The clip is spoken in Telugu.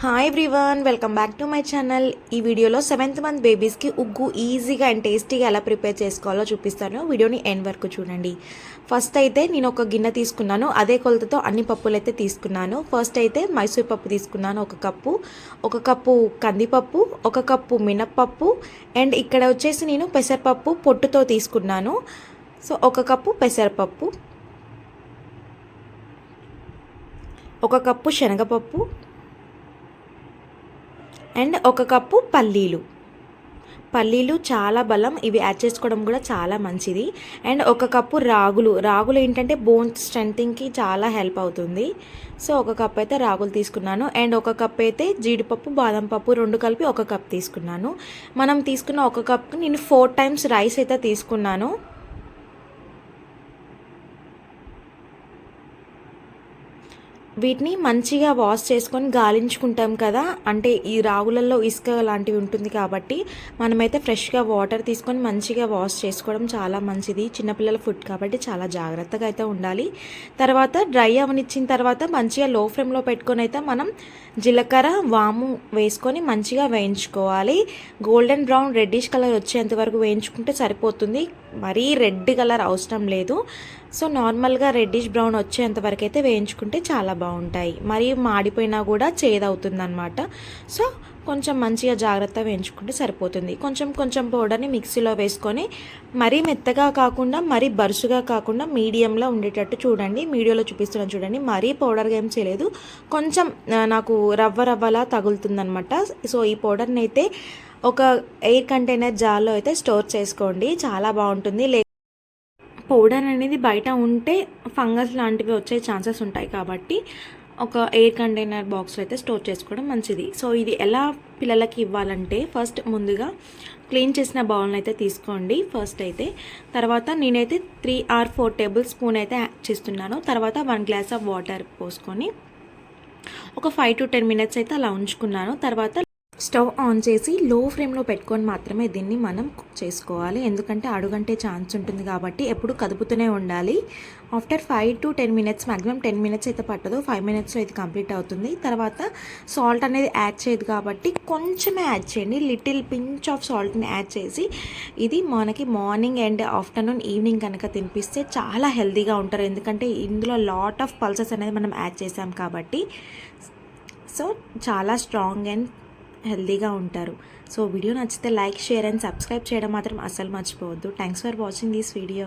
Hi everyone, welcome back to my channel. ఈ వీడియోలో 7th మంత్ బేబీస్కి ఉగ్గు ఈజీగా అండ్ టేస్టీగా ఎలా ప్రిపేర్ చేసుకోవాలో చూపిస్తాను. వీడియోని ఎండ్ వరకు చూడండి. ఫస్ట్ అయితే నేను ఒక గిన్నె తీసుకున్నాను. అదే కొలతతో అన్ని పప్పులు అయితే తీసుకున్నాను. ఫస్ట్ అయితే మైసూర్ పప్పు తీసుకున్నాను ఒక కప్పు కందిపప్పు, ఒక కప్పు మినప్పప్పు, అండ్ ఇక్కడ వచ్చేసి నేను పెసరపప్పు పొట్టుతో తీసుకున్నాను. సో ఒక కప్పు పెసరపప్పు, ఒక కప్పు శనగపప్పు, అండ్ ఒక కప్పు పల్లీలు చాలా బలం, ఇవి యాడ్ చేసుకోవడం కూడా చాలా మంచిది. అండ్ ఒక కప్పు రాగులు ఏంటంటే బోన్స్ స్ట్రెంథింగ్కి చాలా హెల్ప్ అవుతుంది. సో ఒక కప్ అయితే రాగులు తీసుకున్నాను. అండ్ ఒక కప్ అయితే జీడిపప్పు, బాదం పప్పు రెండు కలిపి ఒక కప్ తీసుకున్నాను. మనం తీసుకున్న ఒక కప్కి నేను 4 times రైస్ అయితే తీసుకున్నాను. వీటిని మంచిగా వాష్ చేసుకొని గాలించుకుంటాం కదా, అంటే ఈ రాగులలో ఇసుక లాంటివి ఉంటుంది కాబట్టి మనమైతే ఫ్రెష్గా వాటర్ తీసుకొని మంచిగా వాష్ చేసుకోవడం చాలా మంచిది. చిన్నపిల్లల ఫుడ్ కాబట్టి చాలా జాగ్రత్తగా అయితే ఉండాలి. తర్వాత డ్రై అవనిచ్చిన తర్వాత మంచిగా లో ఫ్లేమ్లో పెట్టుకొని అయితే మనం జీలకర్ర, వాము వేసుకొని మంచిగా వేయించుకోవాలి. గోల్డెన్ బ్రౌన్ రెడ్డిష్ కలర్ వచ్చేంత వరకు వేయించుకుంటే సరిపోతుంది. మరీ రెడ్ కలర్ అవసరం లేదు. సో నార్మల్గా రెడ్డిష్ బ్రౌన్ వచ్చేంత వరకు అయితే వేయించుకుంటే చాలా బాగుంటాయి. మరీ మాడిపోయినా కూడా చేదవుతుంది అనమాట. సో కొంచెం మంచిగా జాగ్రత్త వేయించుకుంటే సరిపోతుంది. కొంచెం పౌడర్ని మిక్సీలో వేసుకొని మరీ మెత్తగా కాకుండా మరీ బరుసుగా కాకుండా మీడియంలో ఉండేటట్టు చూడండి. వీడియోలో చూపిస్తున్నాను చూడండి. మరీ పౌడర్గా ఏం చేయలేదు, కొంచెం నాకు రవ్వలా తగులుతుందనమాట. సో ఈ పౌడర్ని అయితే ఒక ఎయిర్ కంటైనర్ జార్లో అయితే స్టోర్ చేసుకోండి, చాలా బాగుంటుంది. పౌడర్ అనేది బయట ఉంటే ఫంగస్ లాంటివి వచ్చే ఛాన్సెస్ ఉంటాయి కాబట్టి ఒక ఎయిర్ కంటైనర్ బాక్స్లో అయితే స్టోర్ చేసుకోవడం మంచిది. సో ఇది ఎలా పిల్లలకి ఇవ్వాలంటే ఫస్ట్ ముందుగా క్లీన్ చేసిన బౌల్ని అయితే తీసుకోండి ఫస్ట్ అయితే. తర్వాత నేనైతే 3 or 4 tablespoons అయితే యాడ్ చేస్తున్నాను. తర్వాత 1 glass ఆఫ్ వాటర్ పోసుకొని ఒక 5 to 10 minutes అయితే అలా ఉంచుకున్నాను. తర్వాత స్టవ్ ఆన్ చేసి లో ఫ్లేమ్లో పెట్టుకొని మాత్రమే దీన్ని మనం కుక్ చేసుకోవాలి, ఎందుకంటే అడుగంటే ఛాన్స్ ఉంటుంది కాబట్టి ఎప్పుడు కదుపుతూనే ఉండాలి. After 5 to 10 minutes, maximum 10 minutes అయితే పట్టదు, 5 minutesలో ఇది కంప్లీట్ అవుతుంది. తర్వాత సాల్ట్ అనేది యాడ్ చేయదు కాబట్టి కొంచెమే యాడ్ చేయండి, లిటిల్ పించ్ ఆఫ్ సాల్ట్ని యాడ్ చేసి ఇది మనకి మార్నింగ్ అండ్ ఆఫ్టర్నూన్ ఈవినింగ్ కనుక తినిపిస్తే చాలా హెల్తీగా ఉంటారు, ఎందుకంటే ఇందులో లాట్ ఆఫ్ పల్సెస్ అనేది మనం యాడ్ చేసాం కాబట్టి. సో చాలా స్ట్రాంగ్ అండ్ హెల్తీగా ఉంటారు. సో వీడియో నచ్చితే లైక్, షేర్ అండ్ సబ్స్క్రైబ్ చేయడం మాత్రం అస్సలు మర్చిపోవద్దు. Thanks for watching this video.